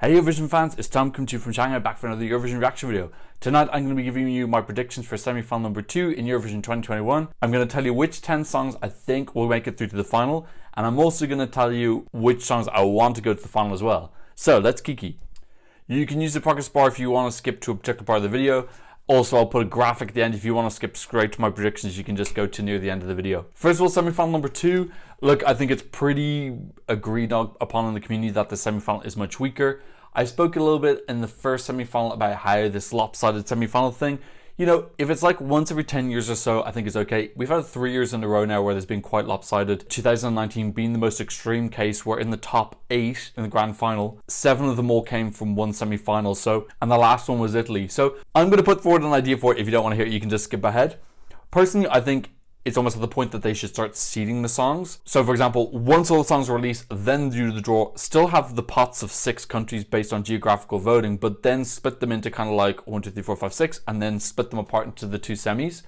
Hey Eurovision fans, it's Tom coming to you from Shanghai, back for another Eurovision reaction video. Tonight I'm going to be giving you my predictions for semi-final number 2 in Eurovision 2021. I'm going to tell you which 10 songs I think will make it through to the final, and I'm also going to tell you which songs I want to go to the final as well. So let's kiki. You can use the progress bar if you want to skip to a particular part of the video. Also, I'll put a graphic at the end. If you want to skip straight to my predictions, you can just go to near the end of the video. First of all, semi-final number 2. Look, I think it's pretty agreed upon in the community that the semi-final is much weaker. I spoke a little bit in the first semi-final about how this lopsided semi-final thing, you know, if it's like once every 10 years or so, I think it's okay. We've had 3 years in a row now where there's been quite lopsided. 2019 being the most extreme case, where in the top 8 in the grand final, 7 of them all came from one semi-final. So, and the last one was Italy. So I'm going to put forward an idea for it. If you don't want to hear it, you can just skip ahead. Personally, I think it's almost at the point that they should start seeding the songs. So for example, once all the songs are released, then do the draw, still have the pots of 6 countries based on geographical voting, but then split them into kind of like 1, 2, 3, 4, 5, 6, and then split them apart into the 2 semis.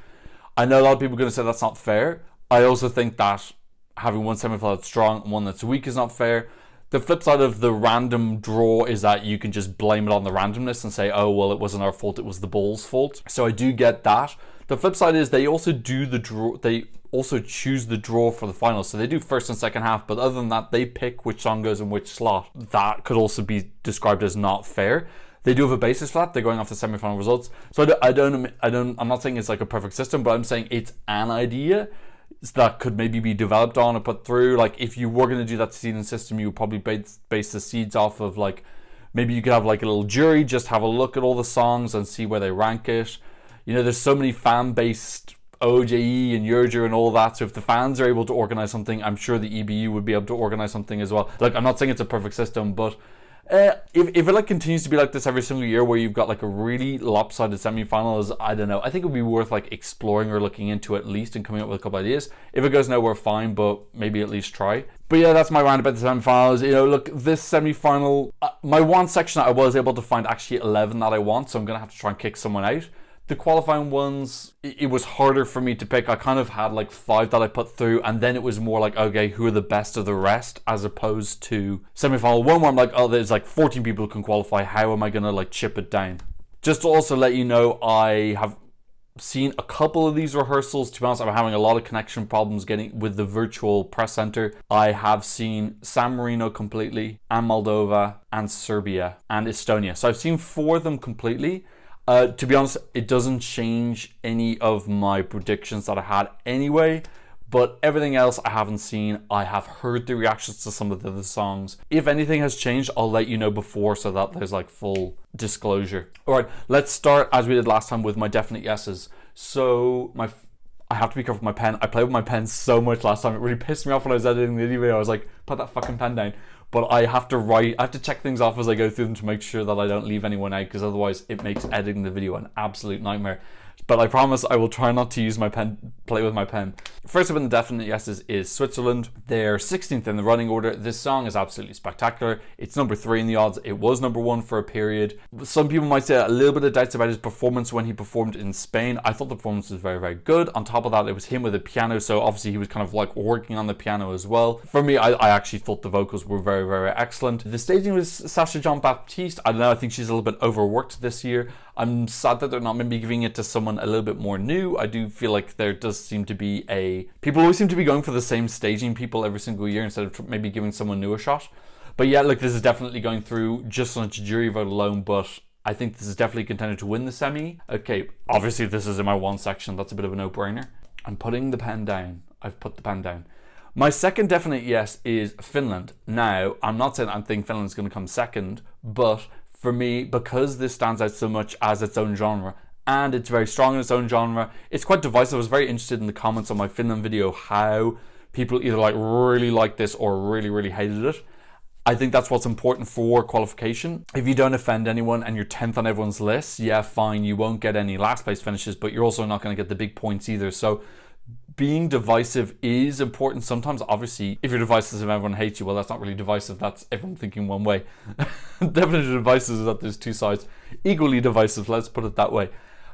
I know a lot of people are going to say that's not fair. I also think that having one semi-final that's strong and one that's weak is not fair. The flip side of the random draw is that you can just blame it on the randomness and say, oh, well, it wasn't our fault, it was the ball's fault. So I do get that. The flip side is they also do the draw, they also choose the draw for the final. So they do first and second half, but other than that, they pick which song goes in which slot. That could also be described as not fair. They do have a basis for that. They're going off the semi-final results. So I'm not saying it's like a perfect system, but I'm saying it's an idea that could maybe be developed on or put through. Like if you were going to do that seeding system, you would probably base the seeds off of like, maybe you could have like a little jury, just have a look at all the songs and see where they rank it. You know, there's so many fan-based OJE and Eurojury and all that, so if the fans are able to organize something, I'm sure the EBU would be able to organize something as well. Like, I'm not saying it's a perfect system, but if it like continues to be like this every single year, where you've got like a really lopsided semi-finals, I don't know, I think it would be worth like exploring or looking into at least and coming up with a couple ideas. If it goes nowhere, fine, but maybe at least try. But yeah, that's my rant about the semi-finals. You know, look, this semi-final, my one section, I was able to find actually 11 that I want, so I'm gonna have to try and kick someone out. The qualifying ones, it was harder for me to pick. I kind of had like 5 that I put through, and then it was more like, okay, who are the best of the rest, as opposed to semi-final 1 where I'm like, oh, there's like 14 people who can qualify. How am I gonna like chip it down? Just to also let you know, I have seen a couple of these rehearsals. To be honest, I'm having a lot of connection problems getting with the virtual press center. I have seen San Marino completely, and Moldova, and Serbia, and Estonia. So I've seen 4 of them completely. To be honest, it doesn't change any of my predictions that I had anyway, but everything else I haven't seen. I have heard the reactions to some of the other songs. If anything has changed, I'll let you know before, so that there's like full disclosure. Alright, let's start as we did last time with my definite yeses. So I have to be careful with my pen. I played with my pen so much last time. It really pissed me off when I was editing the video. I was like, put that fucking pen down. But I have to check things off as I go through them to make sure that I don't leave anyone out, because otherwise it makes editing the video an absolute nightmare. But I promise I will try not to use my pen, play with my pen. First up in the definite yeses is Switzerland. They're 16th in the running order. This song is absolutely spectacular. It's number 3 in the odds. It was number 1 for a period. Some people might say a little bit of doubts about his performance when he performed in Spain. I thought the performance was very, very good. On top of that, it was him with a piano, so obviously he was kind of like working on the piano as well. For me, I actually thought the vocals were very, very excellent. The staging was Sasha Jean-Baptiste. I don't know, I think she's a little bit overworked this year. I'm sad that they're not maybe giving it to someone a little bit more new. I do feel like there does seem to be people always seem to be going for the same staging people every single year instead of maybe giving someone new a shot. But yeah, look, this is definitely going through just on a jury vote alone, but I think this is definitely contended to win the semi. Okay, obviously this is in my 1 section. That's a bit of a no-brainer. I'm putting the pen down. I've put the pen down. My second definite yes is Finland. Now, I'm not saying I think Finland's going to come second, but for me, because this stands out so much as its own genre, and it's very strong in its own genre, it's quite divisive. I was very interested in the comments on my Finland video, how people either like really liked this or really, really hated it. I think that's what's important for qualification. If you don't offend anyone and you're 10th on everyone's list, yeah, fine, you won't get any last place finishes, but you're also not going to get the big points either. So being divisive is important sometimes. Obviously, if you're divisive and everyone hates you, well, that's not really divisive. That's everyone thinking one way. Definitely divisive is that there's 2 sides. Equally divisive, let's put it that way.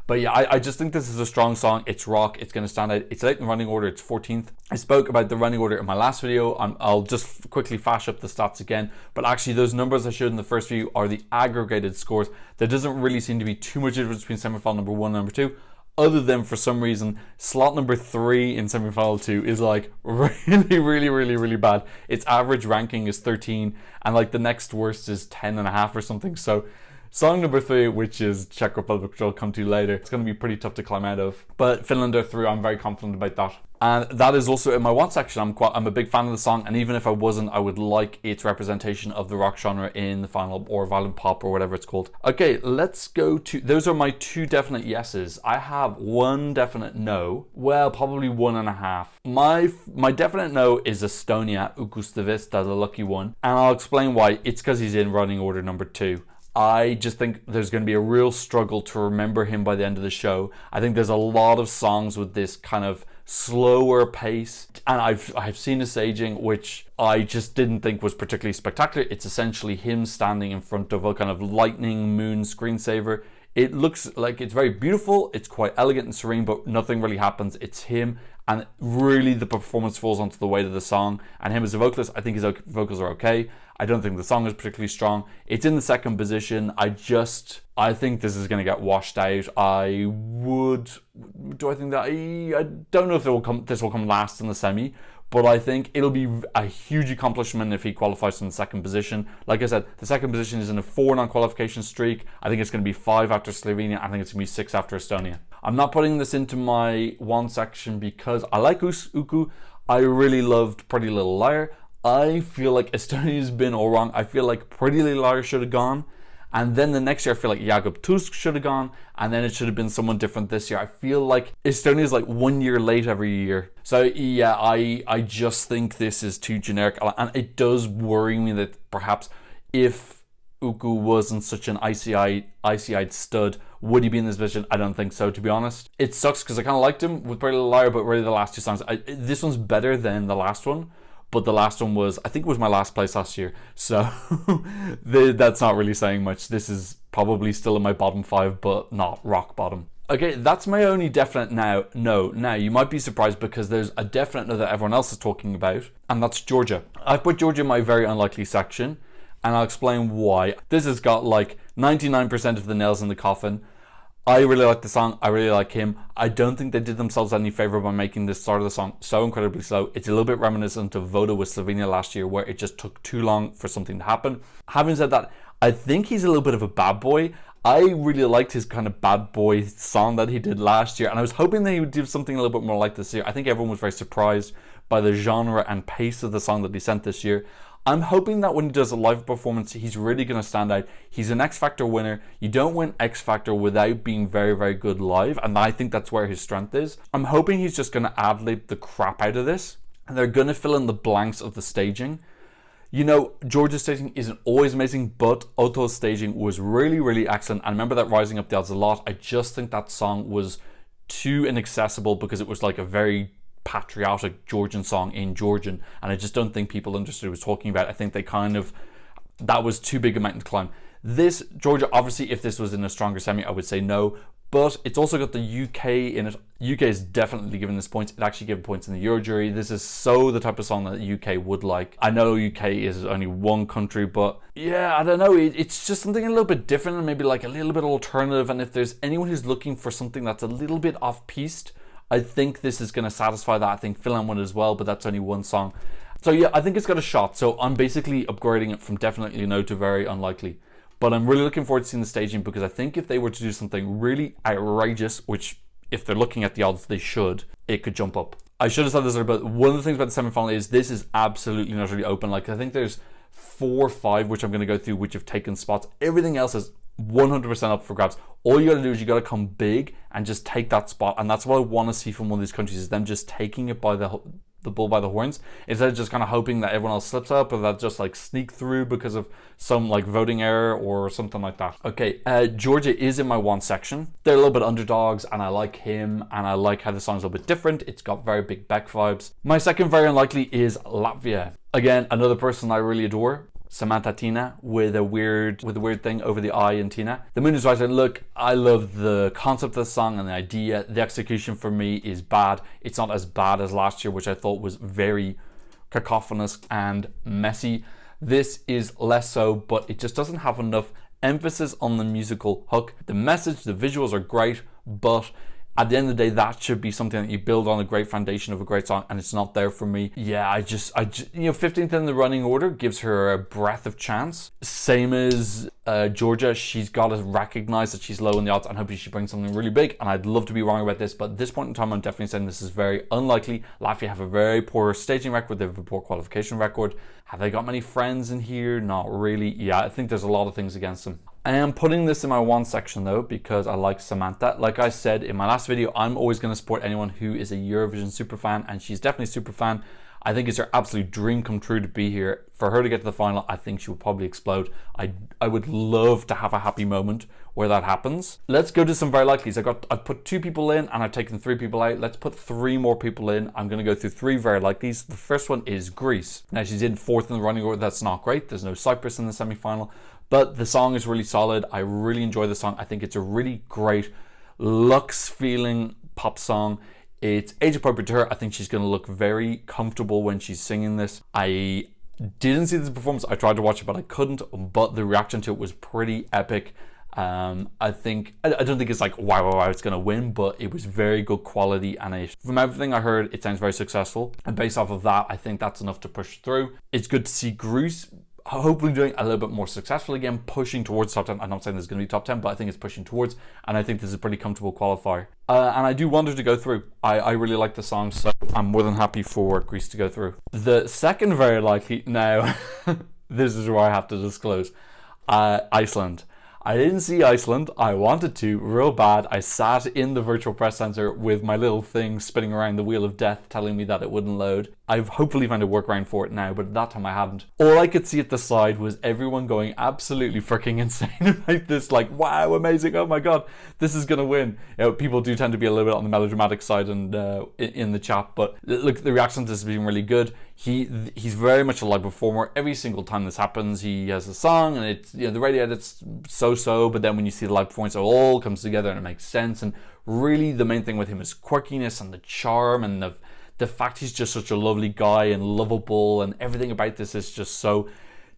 But yeah, I just think this is a strong song. It's rock. It's going to stand out. It's out in running order. It's 14th. I spoke about the running order in my last video. I'll just quickly flash up the stats again. But actually, those numbers I showed in the first video are the aggregated scores. There doesn't really seem to be too much difference between semi-final number 1 and number 2. Other than, for some reason, slot number 3 in semi-final 2 is like really bad. Its average ranking is 13, and like the next worst is 10.5 or something. So song number 3, which is Czech Republic, which I'll come to later, it's going to be pretty tough to climb out of. But Finland are through. I'm very confident about that. And that is also in my want section. I'm a big fan of the song, and even if I wasn't, I would like its representation of the rock genre in the final, or violent pop, or whatever it's called. Okay, let's go to, those are my 2 definite yeses. I have 1 definite no. Well, probably 1.5. My definite no is Estonia, Ukustavista, the lucky one. And I'll explain why. It's because he's in running order number 2. I just think there's going to be a real struggle to remember him by the end of the show. I think there's a lot of songs with this kind of slower pace, and I've seen his staging, which I just didn't think was particularly spectacular. It's essentially him standing in front of a kind of lightning moon screensaver. It looks like it's very beautiful, it's quite elegant and serene, but nothing really happens. It's him, and really the performance falls onto the weight of the song, and him as a vocalist, I think his vocals are okay. I don't think the song is particularly strong. It's in the 2nd position. I think this is going to get washed out. I don't know if this will come last in the semi, but I think it'll be a huge accomplishment if he qualifies from the 2nd position. Like I said, the 2nd position is in a 4 non-qualification streak. I think it's going to be 5 after Slovenia. I think it's going to be 6 after Estonia. I'm not putting this into my 1 section because I like Uku. I really loved Pretty Little Liar. I feel like Estonia's been all wrong. I feel like Pretty Little Liar should have gone. And then the next year, I feel like Jakub Tusk should have gone. And then it should have been someone different this year. I feel like Estonia's like 1 year late every year. So yeah, I just think this is too generic. And it does worry me that perhaps if Uku wasn't such an icy-eyed stud, would he be in this position? I don't think so, to be honest. It sucks because I kind of liked him with Pretty Little Liar, but really the last 2 songs, this one's better than the last one. But the last one was, I think it was my last place last year. So that's not really saying much. This is probably still in my bottom 5, but not rock bottom. Okay, that's my only definite no. Now, you might be surprised because there's a definite no that everyone else is talking about, and that's Georgia. I've put Georgia in my very unlikely section, and I'll explain why. This has got like 99% of the nails in the coffin. I really like the song. I really like him. I don't think they did themselves any favor by making this start of the song so incredibly slow. It's a little bit reminiscent of Voda with Slovenia last year, where it just took too long for something to happen. Having said that, I think he's a little bit of a bad boy. I really liked his kind of bad boy song that he did last year, and I was hoping that he would do something a little bit more like this year. I think everyone was very surprised by the genre and pace of the song that he sent this year. I'm hoping that when he does a live performance, he's really going to stand out. He's an X Factor winner. You don't win X Factor without being very, very good live, and I think that's where his strength is. I'm hoping he's just going to ad-lib the crap out of this, and they're going to fill in the blanks of the staging. You know, Georgia's staging isn't always amazing, but Otto's staging was really, really excellent. I remember that rising up the odds a lot. I just think that song was too inaccessible because it was like a very patriotic Georgian song in Georgian, and I just don't think people understood what he was talking about. I think they that was too big a mountain to climb. This, Georgia, obviously, if this was in a stronger semi, I would say no, but it's also got the UK in it. UK is definitely giving this points. It actually gave points in the Euro jury. This is so the type of song that the UK would like. I know UK is only one country, but yeah, I don't know. It's just something a little bit different and maybe like a little bit alternative, and if there's anyone who's looking for something that's a little bit off-piste, I think this is going to satisfy that. I think Finland would as well, but that's only one song. So yeah, I think it's got a shot. So I'm basically upgrading it from definitely no to very unlikely. But I'm really looking forward to seeing the staging, because I think if they were to do something really outrageous, which if they're looking at the odds they should, it could jump up. I should have said this earlier, but one of the things about the semi-final is this is absolutely not really open. Like, I think there's 4 or 5 which I'm going to go through which have taken spots. Everything else is 100% up for grabs. All you got to do is you got to come big and just take that spot, and that's what I want to see from one of these countries, is them just taking it by the bull by the horns, instead of just kind of hoping that everyone else slips up or that just like sneak through because of some like voting error or something like that. Okay, Georgia is in my want section. They're a little bit underdogs, and I like him, and I like how the song's a little bit different. It's got very big Beck vibes. My second very unlikely is Latvia. Again, another person I really adore. Samantha Tina with a weird thing over the I in Tina. The Moon is Rising. Look, I love the concept of the song and the idea. The execution for me is bad. It's not as bad as last year, which I thought was very cacophonous and messy. This is less so, but it just doesn't have enough emphasis on the musical hook. The message, the visuals are great, but at the end of the day, that should be something that you build on a great foundation of a great song, and it's not there for me. Yeah, I just 15th in the running order gives her a breath of chance. Same as Georgia, she's got to recognize that she's low in the odds and hopefully she brings something really big, and I'd love to be wrong about this, but at this point in time, I'm definitely saying this is very unlikely. Latvia have a very poor staging record, they have a poor qualification record. Have they got many friends in here? Not really. Yeah, I think there's a lot of things against them. I am putting this in my one section though because I like Samantha. Like I said in my last video, I'm always going to support anyone who is a Eurovision superfan, and she's definitely a superfan. I think it's her absolute dream come true to be here. For her to get to the final, I think she will probably explode. I would love to have a happy moment where that happens. Let's go to some very likelies. I've put 2 people in and I've taken 3 people out. Let's put 3 more people in. I'm going to go through 3 very likelies. The first one is Greece. Now she's in 4th in the running order. That's not great. There's no Cyprus in the semi-final, but the song is really solid. I really enjoy the song. I think it's a really great luxe feeling pop song. It's age appropriate to her. I think she's going to look very comfortable when she's singing this. I didn't see this performance. I tried to watch it, but I couldn't. But the reaction to it was pretty epic. I don't think it's like wow, it's going to win, but it was very good quality. And from everything I heard, it sounds very successful. And based off of that, I think that's enough to push through. It's good to see Greece hopefully doing a little bit more successful again, pushing towards top 10. I'm not saying there's going to be top 10, but I think it's pushing towards, and I think this is a pretty comfortable qualifier. And I do want her to go through. I really like the song, so I'm more than happy for Greece to go through. The second very likely, now, this is where I have to disclose, Iceland. I didn't see Iceland. I wanted to real bad. I sat in the virtual press center with my little thing spinning around the wheel of death telling me that it wouldn't load. I've hopefully found a workaround for it now, but at that time I hadn't. All I could see at the side was everyone going absolutely freaking insane about this, like, wow, amazing, oh my god, this is gonna win. You know, people do tend to be a little bit on the melodramatic side and in the chat, but look, the reaction to this has been really good. He's very much a live performer. Every single time this happens, he has a song, and it's, you know, the radio edit's so, but then when you see the live performance, it all comes together and it makes sense. And really, the main thing with him is quirkiness and the charm and the fact he's just such a lovely guy and lovable, and everything about this is just so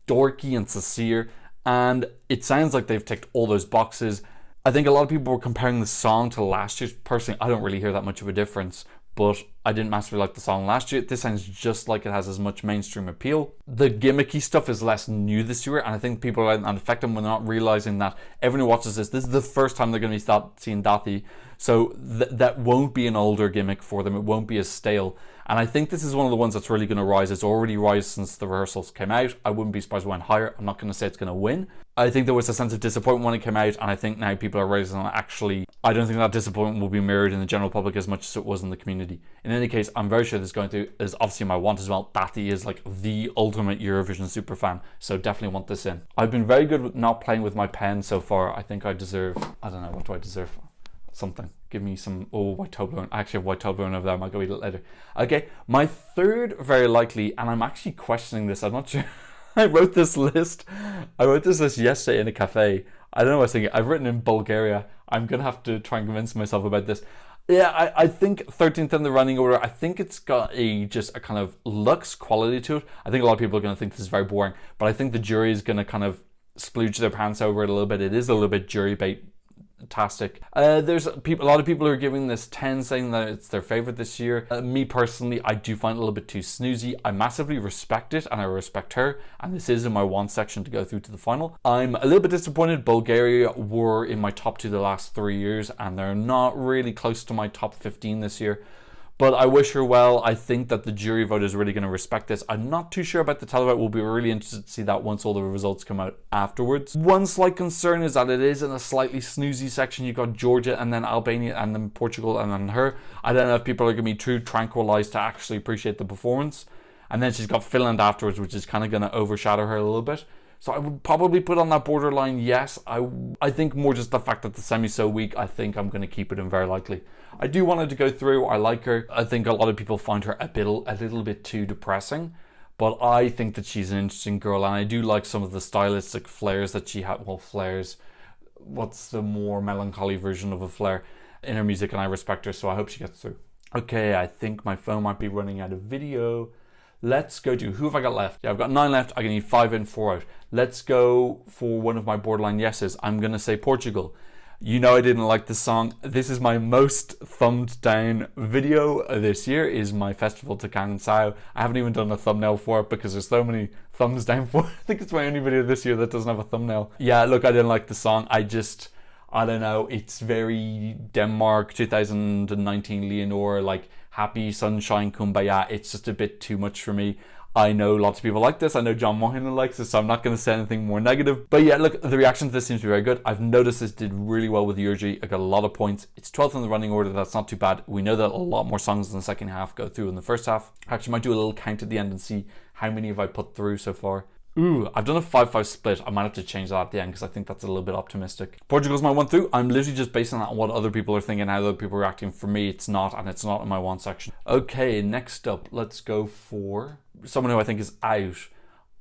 dorky and sincere. And it sounds like they've ticked all those boxes. I think a lot of people were comparing the song to last year's. Personally, I don't really hear that much of a difference, but I didn't massively like the song last year. This sounds just like it has as much mainstream appeal. The gimmicky stuff is less new this year, and I think people are affected when they're not realizing that everyone who watches this is the first time they're going to be seeing Dathi. So that won't be an older gimmick for them. It won't be as stale. And I think this is one of the ones that's really going to rise. It's already rise since the rehearsals came out. I wouldn't be surprised if it went higher. I'm not going to say it's going to win. I think there was a sense of disappointment when it came out, and I think now people are raising it. Actually, I don't think that disappointment will be mirrored in the general public as much as it was in the community. In any case, I'm very sure this is going to is obviously my want as well. Dathi is like the ultimate Eurovision superfan, so definitely want this in. I've been very good with not playing with my pen so far. I think I deserve, I don't know, what do I deserve? Something. Give me some, white Toblerone. I actually have white Toblerone over there. I might go eat it later. Okay, my third very likely, and I'm actually questioning this. I'm not sure. I wrote this list yesterday in a cafe. I don't know what I was thinking. I've written in Bulgaria. I'm going to have to try and convince myself about this. Yeah, I think 13th in the running order. I think it's got just a kind of luxe quality to it. I think a lot of people are going to think this is very boring, but I think the jury is going to kind of splooge their pants over it a little bit. It is a little bit jury bait. Fantastic. There's a lot of people who are giving this 10, saying that it's their favorite this year. Me personally, I do find it a little bit too snoozy. I massively respect it, and I respect her, and this is in my want section to go through to the final. I'm a little bit disappointed. Bulgaria were in my top 2 the last 3 years, and they're not really close to my top 15 this year. But I wish her well. I think that the jury vote is really going to respect this. I'm not too sure about the televote. We'll be really interested to see that once all the results come out afterwards. One slight concern is that it is in a slightly snoozy section. You've got Georgia and then Albania and then Portugal and then her. I don't know if people are going to be too tranquilized to actually appreciate the performance. And then she's got Finland afterwards, which is kind of going to overshadow her a little bit. So I would probably put on that borderline yes. I think more just the fact that the semi's so weak, I think I'm going to keep it in very likely. I do want her to go through. I like her. I think a lot of people find her a little bit too depressing. but I think that she's an interesting girl, and I do like some of the stylistic flares that she had. Well, flares. What's the more melancholy version of a flare in her music, and I respect her, so I hope she gets through. Okay, I think my phone might be running out of video. Let's go to, who have I got left? Yeah, I've got 9 left. I can need 5 in, 4 out. Let's go for one of my borderline yeses. I'm going to say Portugal. You know I didn't like this song. This is my most thumbed down video this year, is my Festival to Cansao. I haven't even done a thumbnail for it because there's so many thumbs down for it. I think it's my only video this year that doesn't have a thumbnail. Yeah, look, I didn't like the song. I don't know, it's very Denmark 2019 Leonore, like happy sunshine kumbaya. It's just a bit too much for me. I know lots of people like this. I know John Moynihan likes this, so I'm not going to say anything more negative. But yeah, look, the reaction to this seems to be very good. I've noticed this did really well with Eurovision. I got a lot of points. It's 12th in the running order. That's not too bad. We know that a lot more songs in the second half go through in the first half. Actually, might do a little count at the end and see how many have I put through so far. Ooh, I've done a 5-5 split. I might have to change that at the end because I think that's a little bit optimistic. Portugal's my one through. I'm literally just basing that on what other people are thinking, how other people are reacting. For me, it's not, and it's not in my one section. Okay, next up, let's go for someone who I think is out.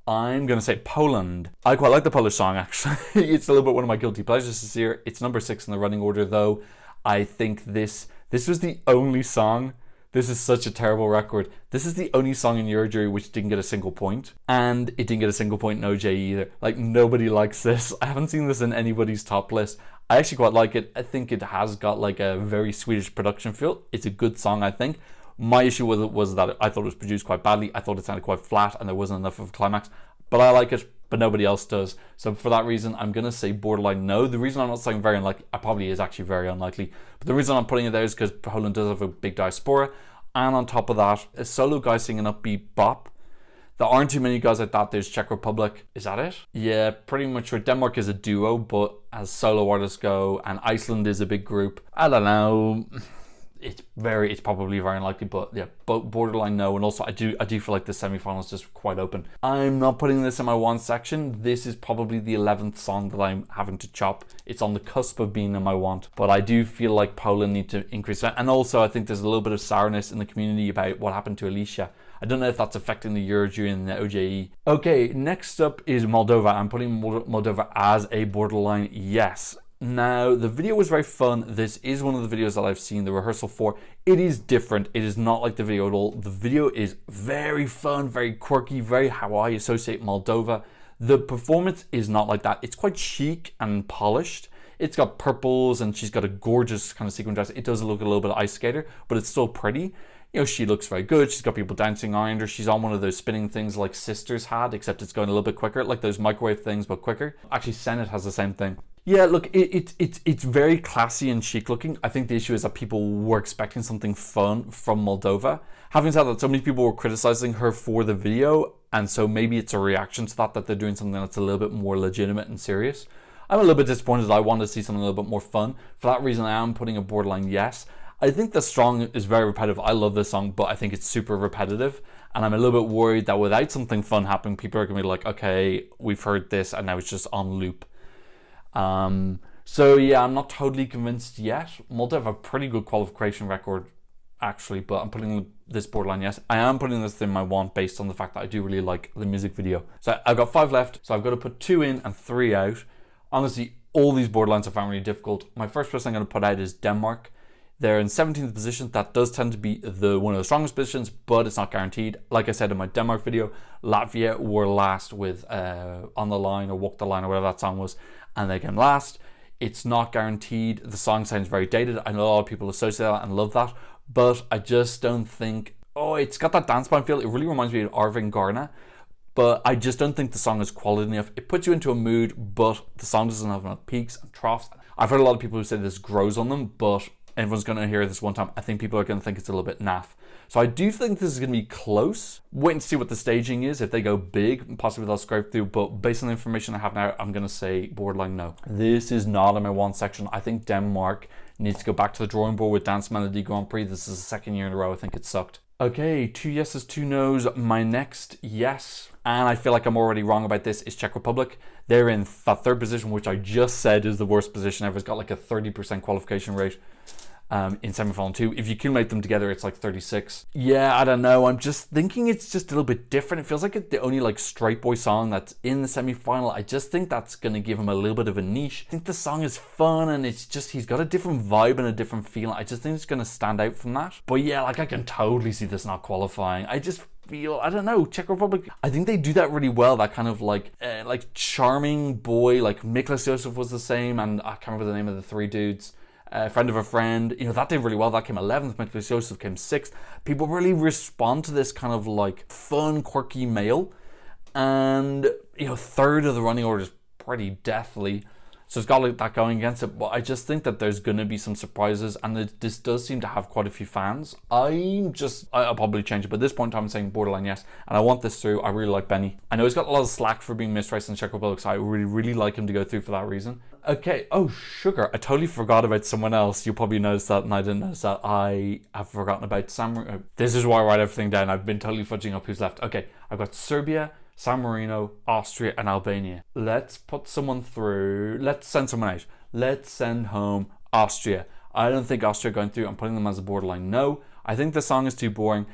I'm going to say Poland. I quite like the Polish song, actually. It's a little bit one of my guilty pleasures this year. It's number 6 in the running order, though. I think this was the only song. This is such a terrible record. This is the only song in Eurojury which didn't get a single point. And it didn't get a single point in OJ either. Like, nobody likes this. I haven't seen this in anybody's top list. I actually quite like it. I think it has got like a very Swedish production feel. It's a good song, I think. My issue with it was that I thought it was produced quite badly. I thought it sounded quite flat and there wasn't enough of a climax. But I like it, but nobody else does. So for that reason, I'm going to say borderline no. The reason I'm not saying very unlikely, I probably is actually very unlikely. But the reason I'm putting it there is because Poland does have a big diaspora. And on top of that, a solo guy singing upbeat bop. There aren't too many guys like that. There's Czech Republic. Is that it? Yeah, pretty much. Denmark is a duo, but as solo artists go, and Iceland is a big group. I don't know. It's probably very unlikely, but yeah, borderline no. And also I do feel like the semi-final is just quite open. I'm not putting this in my one section. This is probably the 11th song that I'm having to chop. It's on the cusp of being in my want, but I do feel like Poland need to increase that. And also I think there's a little bit of sourness in the community about what happened to Alicia. I don't know if that's affecting the Eurojury and the OJE. Okay, next up is Moldova. I'm putting Moldova as a borderline yes. Now, the video was very fun. This is one of the videos that I've seen the rehearsal for. It is different. It is not like the video at all. The video is very fun, very quirky, very how I associate Moldova. The performance is not like that. It's quite chic and polished. It's got purples and she's got a gorgeous kind of sequin dress. It does look a little bit ice skater, but it's still pretty. You know, she looks very good. She's got people dancing around her. She's on one of those spinning things like Sisters had, except it's going a little bit quicker, like those microwave things, but quicker. Actually, Senate has the same thing. Yeah, look, it's very classy and chic looking. I think the issue is that people were expecting something fun from Moldova. Having said that, so many people were criticizing her for the video, and so maybe it's a reaction to that they're doing something that's a little bit more legitimate and serious. I'm a little bit disappointed. I wanted to see something a little bit more fun. For that reason, I am putting a borderline yes. I think the song is very repetitive. I love this song, but I think it's super repetitive. And I'm a little bit worried that without something fun happening, people are going to be like, okay, we've heard this and now it's just on loop. So yeah, I'm not totally convinced yet. Moldova have a pretty good qualification record, actually, but I'm putting this borderline yes. I am putting this in my want based on the fact that I do really like the music video. So I've got 5 left, so I've got to put 2 in and 3 out. Honestly, all these borderlines I found really difficult. My first person I'm going to put out is Denmark. They're in 17th position. That does tend to be one of the strongest positions, but it's not guaranteed. Like I said in my Denmark video, Latvia were last with On the Line or Walk the Line or whatever that song was, and they came last. It's not guaranteed. The song sounds very dated. I know a lot of people associate that and love that, but I just don't think, it's got that dance band feel. It really reminds me of Arvin Garna, but I just don't think the song is quality enough. It puts you into a mood, but the song doesn't have enough peaks and troughs. I've heard a lot of people who say this grows on them, but everyone's going to hear this one time. I think people are going to think it's a little bit naff. So I do think this is going to be close. Wait and see what the staging is. If they go big, possibly they'll scrape through. But based on the information I have now, I'm going to say borderline no. This is not in my one section. I think Denmark needs to go back to the drawing board with Dance Melody Grand Prix. This is the second year in a row I think it sucked. Okay, 2 yeses, 2 nos. My next yes, and I feel like I'm already wrong about this, is Czech Republic. They're in that 3rd position, which I just said is the worst position ever. It's got like a 30% qualification rate. in semi-final 2. If you accumulate them together, it's like 36. Yeah, I don't know. I'm just thinking it's just a little bit different. It feels like it's the only like straight boy song that's in the semi-final. I just think that's going to give him a little bit of a niche. I think the song is fun and it's just, he's got a different vibe and a different feeling. I just think it's going to stand out from that. But yeah, like I can totally see this not qualifying. I just feel, I don't know, Czech Republic, I think they do that really well, that kind of like charming boy, like Miklas Josef was the same, and I can't remember the name of the three dudes. Friend of a friend, you know, that did really well. That came 11th. Miklas Josef came 6th. People really respond to this kind of like fun, quirky male. And, you know, 3rd of the running order is pretty deathly. So it's got like that going against it. But I just think that there's going to be some surprises. And this does seem to have quite a few fans. I'll probably change it. But at this point in time, I'm saying borderline yes. And I want this through. I really like Benny. I know he's got a lot of slack for being misraced in Czech Republic. So I really, really like him to go through for that reason. Okay, oh sugar, I totally forgot about someone else. You probably noticed that and I didn't notice that. I have forgotten about San. This is why I write everything down. I've been totally fudging up who's left. Okay, I've got Serbia, San Marino, Austria and Albania. Let's put someone through. Let's send someone out. Let's send home Austria. I don't think Austria are going through. I'm putting them as a borderline no. I think the song is too boring.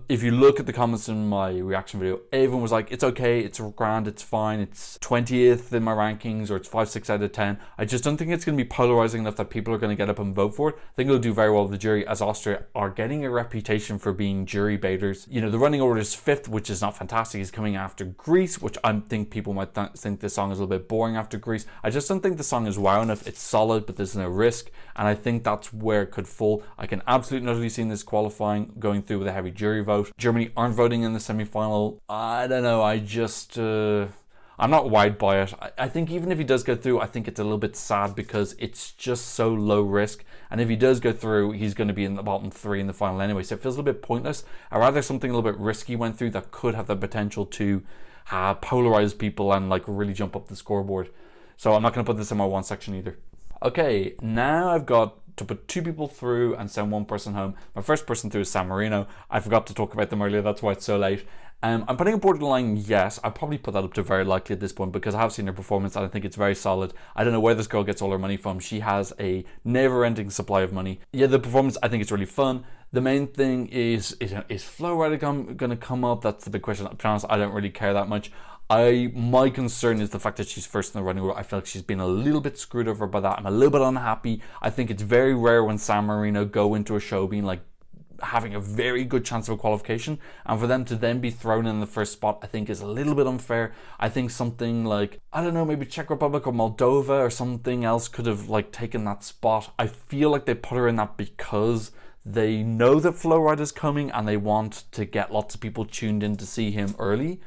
If you look at the comments in my reaction video, everyone was like, it's okay, it's grand, it's fine, it's 20th in my rankings, or it's 5, 6 out of 10. I just don't think it's going to be polarizing enough that people are going to get up and vote for it. I think it'll do very well with the jury, as Austria are getting a reputation for being jury baiters. You know, the running order is 5th, which is not fantastic. He's coming after Greece, which I think people might think this song is a little bit boring after Greece. I just don't think the song is wow enough. It's solid, but there's no risk, and I think that's where it could fall. I can absolutely not really see this qualifying, going through with a heavy jury vote. Germany aren't voting in the semi-final. I don't know, I just I'm not wowed by it. I think even if he does go through, I think it's a little bit sad because it's just so low risk, and if he does go through, he's going to be in the bottom 3 in the final anyway, so it feels a little bit pointless. I'd rather something a little bit risky went through that could have the potential to polarize people and like really jump up the scoreboard. So I'm not going to put this in my one section either. Okay, now I've got to put 2 people through and send 1 person home. My first person through is San Marino. I forgot to talk about them earlier, that's why it's so late. I'm putting a borderline yes. I'll probably put that up to very likely at this point because I have seen her performance and I think it's very solid. I don't know where this girl gets all her money from. She has a never-ending supply of money. Yeah, the performance, I think it's really fun. The main thing is Flo Rida going to come up? That's the big question. To be honest, I don't really care that much. My concern is the fact that she's first in the running order. I feel like she's been a little bit screwed over by that. I'm a little bit unhappy. I think it's very rare when San Marino go into a show being like having a very good chance of a qualification, and for them to then be thrown in the first spot, I think is a little bit unfair. I think something like, I don't know, maybe Czech Republic or Moldova or something else could have like taken that spot. I feel like they put her in that because they know that Flo Rida is coming and they want to get lots of people tuned in to see him early.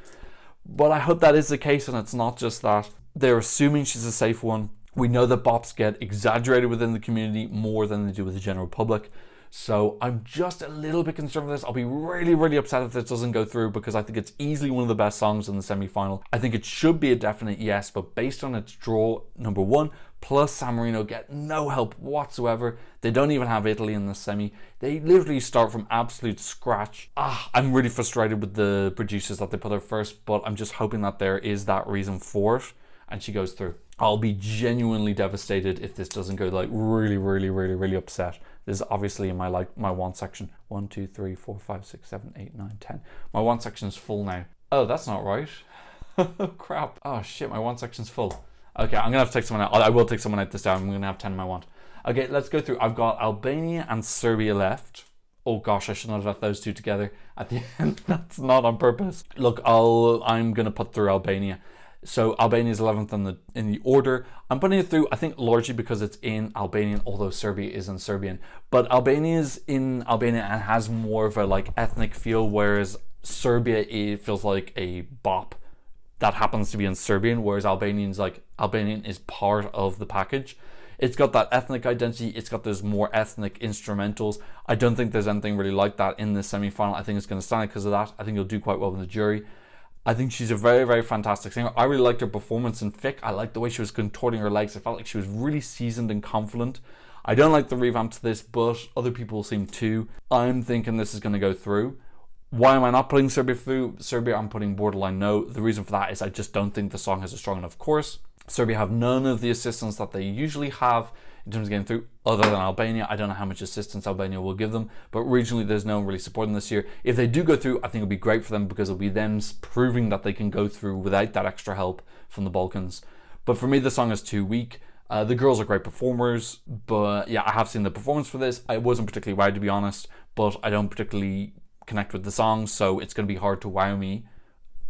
But I hope that is the case and it's not just that. They're assuming she's a safe one. We know that bops get exaggerated within the community more than they do with the general public. So I'm just a little bit concerned with this. I'll be really, really upset if this doesn't go through because I think it's easily one of the best songs in the semi-final. I think it should be a definite yes, but based on its draw, number 1, plus San Marino get no help whatsoever. They don't even have Italy in the semi. They literally start from absolute scratch. I'm really frustrated with the producers that they put her first, but I'm just hoping that there is that reason for it and she goes through. I'll be genuinely devastated if this doesn't go, like really, really, really, really upset. This is obviously in my want section. 1, 2, 3, 4, 5, 6, 7, 8, 9, 10. My want section's full now. Oh, that's not right. Crap. Oh shit, my want section's full. Okay, I'm gonna have to take someone out. I will take someone out this time. I'm gonna have 10 in my want. Okay, let's go through. I've got Albania and Serbia left. Oh gosh, I should not have left those two together at the end. That's not on purpose. Look, I'm gonna put through Albania. So Albania is 11th in the order. I'm putting it through, I think, largely because it's in Albanian, although Serbia is in Serbian. But Albania is in Albania and has more of a like ethnic feel, whereas Serbia feels like a bop that happens to be in Serbian, whereas Albanian is part of the package. It's got that ethnic identity. It's got those more ethnic instrumentals. I don't think there's anything really like that in the semi-final. I think it's going to stand because of that. I think it'll do quite well in the jury. I think she's a very, very fantastic singer. I really liked her performance in Fick. I liked the way she was contorting her legs. I felt like she was really seasoned and confident. I don't like the revamp to this, but other people seem to. I'm thinking this is going to go through. Why am I not putting Serbia through? Serbia, I'm putting borderline no. The reason for that is I just don't think the song has a strong enough chorus. Serbia have none of the assistance that they usually have in terms of getting through, other than Albania. I don't know how much assistance Albania will give them, but regionally there's no one really supporting this year. If they do go through, I think it'll be great for them because it'll be them proving that they can go through without that extra help from the Balkans. But for me, the song is too weak. The girls are great performers, but yeah, I have seen the performance for this. I wasn't particularly wowed, to be honest, but I don't particularly connect with the song, so it's going to be hard to wow me.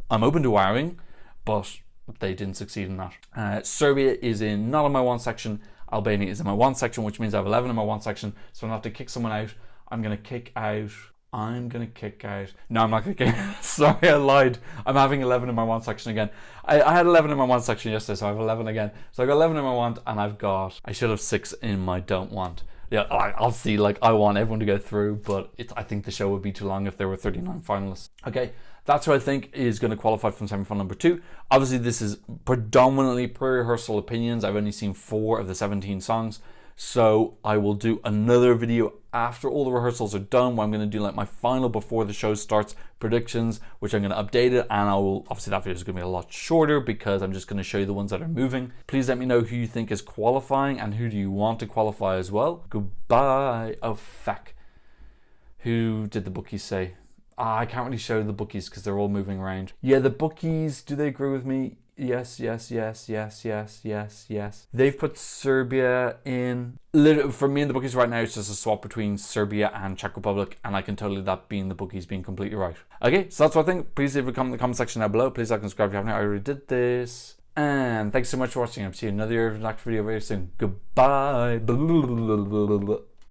I'm open to wowing, but they didn't succeed in that. Serbia is not in my want section. Albania is in my want section, which means I have 11 in my want section, so I'm going to have to kick someone out. I'm going to kick out... No, I'm not going to kick out. Sorry, I lied. I'm having 11 in my want section again. I had 11 in my want section yesterday, so I have 11 again. So I got 11 in my want, and I should have 6 in my don't want. Yeah, I'll see, like, I want everyone to go through, but I think the show would be too long if there were 39 finalists. Okay, that's who I think is going to qualify from semi-final number 2. Obviously, this is predominantly pre-rehearsal opinions. I've only seen 4 of the 17 songs. So I will do another video after all the rehearsals are done, where I'm going to do like my final before the show starts predictions, which I'm going to update it, and I will, obviously that video is going to be a lot shorter because I'm just going to show you the ones that are moving. Please let me know who you think is qualifying and who do you want to qualify as well. Goodbye. Oh fuck. Who did the bookies say? I can't really show the bookies because they're all moving around. Yeah, the bookies, do they agree with me? Yes. They've put Serbia in. For me and the bookies right now, it's just a swap between Serbia and Czech Republic, and I can totally that being the bookies being completely right. Okay, so that's what I think. Please leave a comment in the comment section down below. Please like and subscribe if you haven't. I already did this. And thanks so much for watching. I'll see you in another Eurovision video very soon. Goodbye.